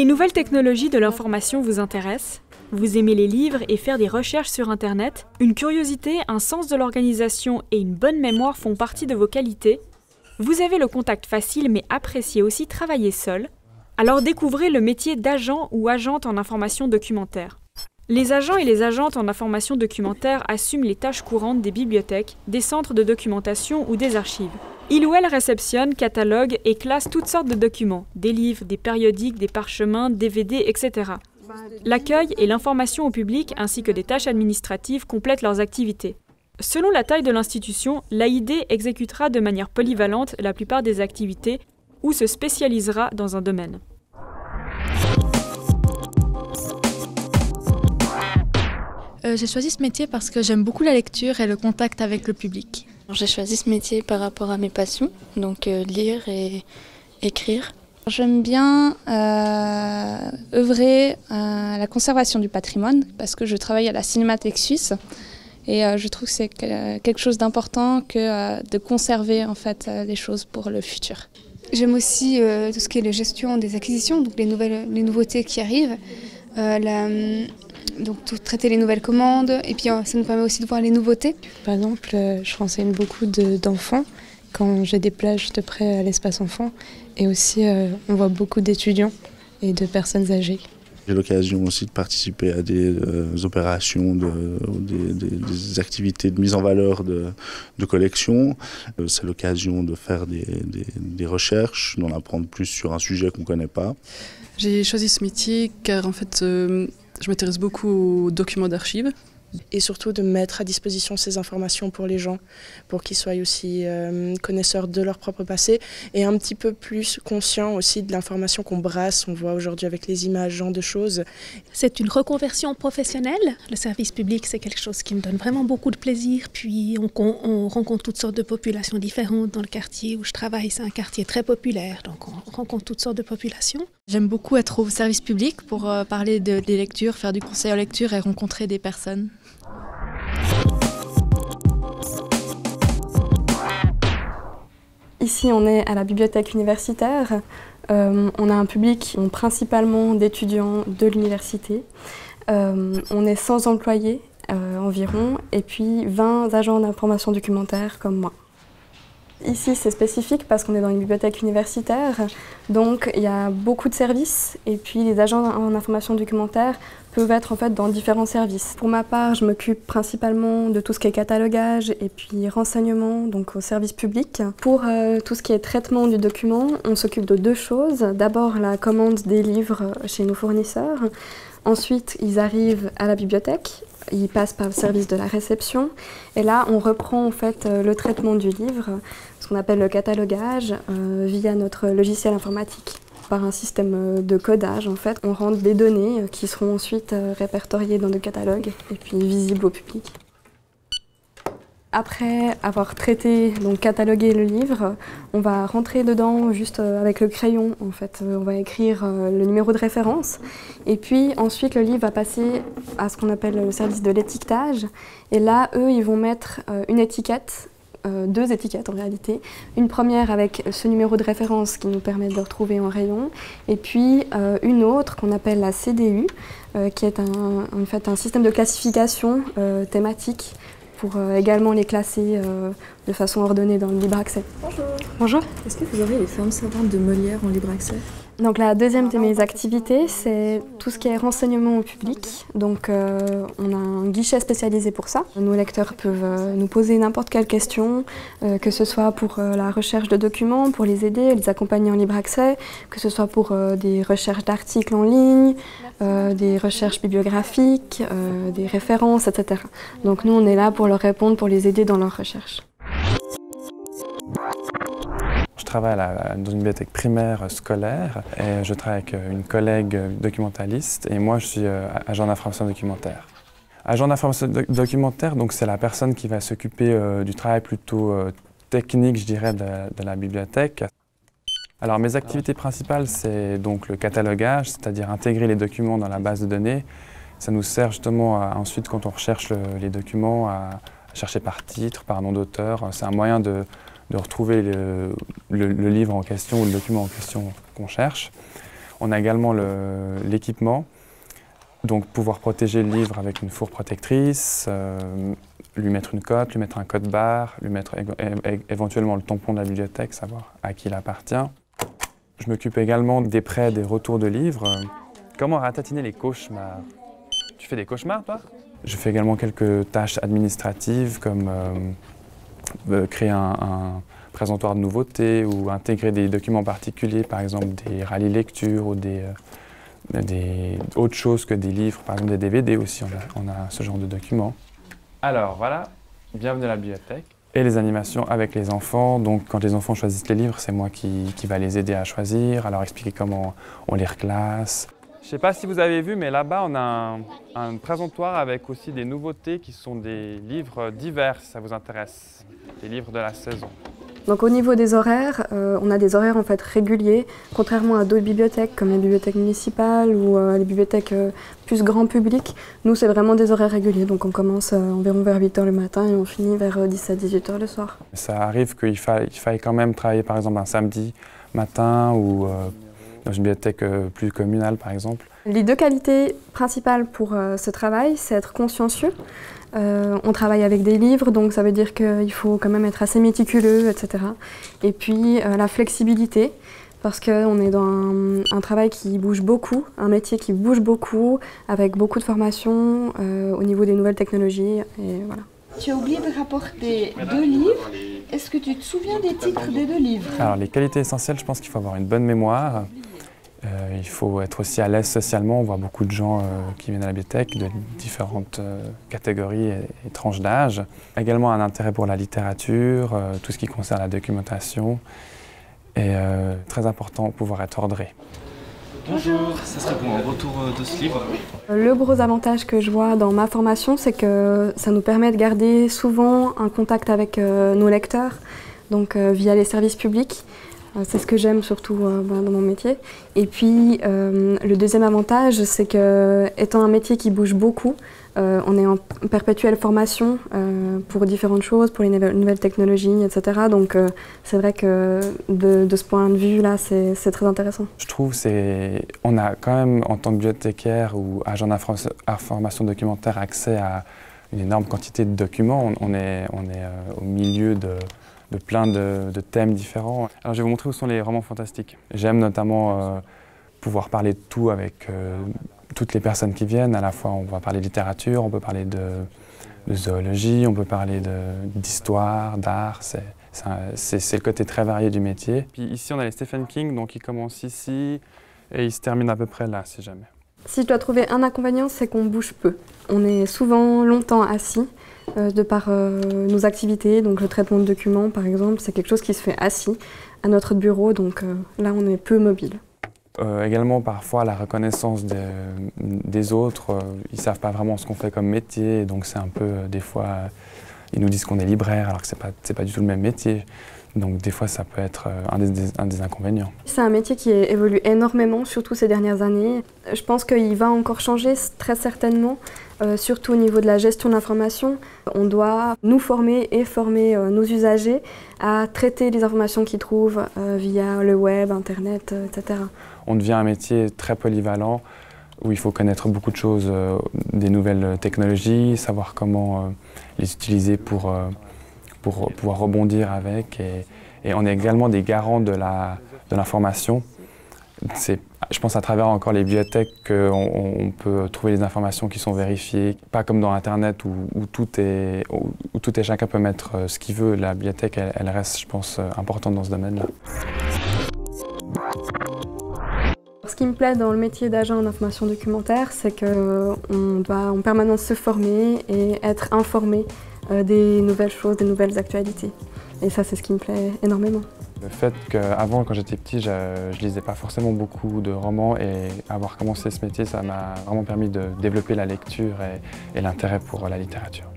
Les nouvelles technologies de l'information vous intéressent? Vous aimez les livres et faire des recherches sur Internet? Une curiosité, un sens de l'organisation et une bonne mémoire font partie de vos qualités? Vous avez le contact facile mais appréciez aussi travailler seul? Alors découvrez le métier d'agent ou agente en information documentaire. Les agents et les agentes en information documentaire assument les tâches courantes des bibliothèques, des centres de documentation ou des archives. Ils ou elles réceptionnent, cataloguent et classent toutes sortes de documents, des livres, des périodiques, des parchemins, DVD, etc. L'accueil et l'information au public ainsi que des tâches administratives complètent leurs activités. Selon la taille de l'institution, l'AID exécutera de manière polyvalente la plupart des activités ou se spécialisera dans un domaine. J'ai choisi ce métier parce que j'aime beaucoup la lecture et le contact avec le public. J'ai choisi ce métier par rapport à mes passions, donc lire et écrire. J'aime bien œuvrer à la conservation du patrimoine parce que je travaille à la Cinémathèque suisse et je trouve que c'est quelque chose d'important que de conserver en fait les choses pour le futur. J'aime aussi tout ce qui est la gestion des acquisitions, donc les nouveautés qui arrivent, donc traiter les nouvelles commandes et puis ça nous permet aussi de voir les nouveautés. Par exemple, je renseigne beaucoup d'enfants quand j'ai des plages de près à l'espace enfant et aussi on voit beaucoup d'étudiants et de personnes âgées. J'ai l'occasion aussi de participer à des opérations, des activités de mise en valeur de collections. C'est l'occasion de faire des recherches, d'en apprendre plus sur un sujet qu'on ne connaît pas. J'ai choisi ce métier car en fait je m'intéresse beaucoup aux documents d'archives. Et surtout de mettre à disposition ces informations pour les gens, pour qu'ils soient aussi connaisseurs de leur propre passé et un petit peu plus conscients aussi de l'information qu'on brasse, on voit aujourd'hui avec les images, ce genre de choses. C'est une reconversion professionnelle. Le service public, c'est quelque chose qui me donne vraiment beaucoup de plaisir. Puis on rencontre toutes sortes de populations différentes dans le quartier où je travaille. C'est un quartier très populaire, donc on rencontre toutes sortes de populations. J'aime beaucoup être au service public pour parler des lectures, faire du conseil en lecture et rencontrer des personnes. Ici, on est à la bibliothèque universitaire. On a un public principalement d'étudiants de l'université. On est 100 employés environ et puis 20 agents d'information documentaire comme moi. Ici, c'est spécifique parce qu'on est dans une bibliothèque universitaire, donc il y a beaucoup de services et puis les agents en information documentaire peuvent être en fait dans différents services. Pour ma part, je m'occupe principalement de tout ce qui est catalogage et puis renseignement, donc au service public. Pour tout ce qui est traitement du document, on s'occupe de deux choses. D'abord, la commande des livres chez nos fournisseurs. Ensuite, ils arrivent à la bibliothèque. Ils passent par le service de la réception et là on reprend en fait le traitement du livre, ce qu'on appelle le catalogage, via notre logiciel informatique. Par un système de codage en fait, on rentre des données qui seront ensuite répertoriées dans le catalogue et puis visibles au public. Après avoir traité, donc catalogué le livre, on va rentrer dedans juste avec le crayon. En fait, on va écrire le numéro de référence. Et puis ensuite, le livre va passer à ce qu'on appelle le service de l'étiquetage. Et là, eux, ils vont mettre une étiquette, deux étiquettes en réalité. Une première avec ce numéro de référence qui nous permet de le retrouver en rayon. Et puis une autre qu'on appelle la CDU, qui est en fait un système de classification thématique, pour également les classer de façon ordonnée dans le libre accès. Bonjour. Bonjour. Est-ce que vous aurez les fameux savantes de Molière en libre accès? Donc la deuxième de mes activités, c'est tout ce qui est renseignement au public. Donc on a un guichet spécialisé pour ça. Nos lecteurs peuvent nous poser n'importe quelle question, que ce soit pour la recherche de documents, pour les aider, les accompagner en libre accès, que ce soit pour des recherches d'articles en ligne, des recherches bibliographiques, des références, etc. Donc nous on est là pour leur répondre, pour les aider dans leurs recherches. Je travaille dans une bibliothèque primaire scolaire et je travaille avec une collègue documentaliste et moi je suis agent d'information documentaire. Agent d'information documentaire, donc c'est la personne qui va s'occuper du travail plutôt technique, je dirais, de la bibliothèque. Alors mes activités principales, c'est donc le catalogage, c'est-à-dire intégrer les documents dans la base de données. Ça nous sert justement ensuite, quand on recherche les documents, à chercher par titre, par nom d'auteur. C'est un moyen de retrouver le livre en question ou le document en question qu'on cherche. On a également l'équipement, donc pouvoir protéger le livre avec une fourre protectrice, lui mettre une cote, lui mettre un code-barre, lui mettre éventuellement le tampon de la bibliothèque, savoir à qui il appartient. Je m'occupe également des prêts, des retours de livres. Comment ratatiner les cauchemars? Tu fais des cauchemars, toi? Je fais également quelques tâches administratives comme créer un présentoir de nouveautés ou intégrer des documents particuliers, par exemple des rallyes lecture ou autre chose que des livres, par exemple des DVD aussi, on a ce genre de documents. Alors voilà, bienvenue à la bibliothèque. Et les animations avec les enfants, donc quand les enfants choisissent les livres, c'est moi qui va les aider à choisir, à leur expliquer comment on les reclasse. Je ne sais pas si vous avez vu, mais là-bas on a un présentoir avec aussi des nouveautés qui sont des livres divers, si ça vous intéresse, des livres de la saison. Donc au niveau des horaires, on a des horaires en fait réguliers, contrairement à d'autres bibliothèques comme les bibliothèques municipales ou les bibliothèques plus grand public. Nous, c'est vraiment des horaires réguliers, donc on commence environ vers 8 h le matin et on finit vers 17-18 h le soir. Ça arrive qu'il faille quand même travailler par exemple un samedi matin ou dans une bibliothèque plus communale par exemple. Les deux qualités principales pour ce travail, c'est être consciencieux. On travaille avec des livres, donc ça veut dire qu'il faut quand même être assez méticuleux, etc. Et puis la flexibilité, parce qu'on est dans un travail qui bouge beaucoup, un métier qui bouge beaucoup, avec beaucoup de formations au niveau des nouvelles technologies, et voilà. Tu as oublié de rapporter 2 livres. Est-ce que tu te souviens des titres des 2 livres? Alors les qualités essentielles, je pense qu'il faut avoir une bonne mémoire. Il faut être aussi à l'aise socialement. On voit beaucoup de gens qui viennent à la bibliothèque de différentes catégories et tranches d'âge. Également un intérêt pour la littérature, tout ce qui concerne la documentation. Et très important, pouvoir être ordré. Bonjour, ça serait pour un retour de ce livre? Le gros avantage que je vois dans ma formation, c'est que ça nous permet de garder souvent un contact avec nos lecteurs, donc via les services publics. C'est ce que j'aime surtout dans mon métier. Et puis le deuxième avantage, c'est que étant un métier qui bouge beaucoup, on est en perpétuelle formation pour différentes choses, pour les nouvelles technologies, etc. Donc c'est vrai que de ce point de vue-là, c'est très intéressant. Je trouve on a quand même, en tant que bibliothécaire ou agent d'information documentaire, accès à une énorme quantité de documents. On est au milieu de plein de thèmes différents. Alors je vais vous montrer où sont les romans fantastiques. J'aime notamment pouvoir parler de tout avec toutes les personnes qui viennent. À la fois on va parler de littérature, on peut parler de zoologie, on peut parler d'histoire, d'art. C'est le côté très varié du métier. Puis ici on a les Stephen King, donc ils commencent ici et ils se terminent à peu près là si jamais. Si je dois trouver un inconvénient, c'est qu'on bouge peu. On est souvent longtemps assis. De par nos activités, donc le traitement de documents par exemple, c'est quelque chose qui se fait assis à notre bureau, donc là on est peu mobile. Également parfois la reconnaissance des autres, ils ne savent pas vraiment ce qu'on fait comme métier, donc c'est un peu, des fois, ils nous disent qu'on est libraire alors que c'est pas du tout le même métier. Donc des fois ça peut être un des inconvénients. C'est un métier qui évolue énormément, surtout ces dernières années. Je pense qu'il va encore changer très certainement, surtout au niveau de la gestion de l'information. On doit nous former et former nos usagers à traiter les informations qu'ils trouvent via le web, internet, etc. On devient un métier très polyvalent où il faut connaître beaucoup de choses, des nouvelles technologies, savoir comment les utiliser pour pouvoir rebondir avec, et on est également des garants de l'information. C'est, je pense, à travers encore les bibliothèques qu'on peut trouver des informations qui sont vérifiées, pas comme dans Internet où tout est chacun peut mettre ce qu'il veut. La bibliothèque, elle reste, je pense, importante dans ce domaine-là. Ce qui me plaît dans le métier d'agent d'information documentaire, c'est qu'on doit en permanence se former et être informé des nouvelles choses, des nouvelles actualités. Et ça, c'est ce qui me plaît énormément. Le fait qu'avant, quand j'étais petit, je lisais pas forcément beaucoup de romans, et avoir commencé ce métier, ça m'a vraiment permis de développer la lecture et l'intérêt pour la littérature.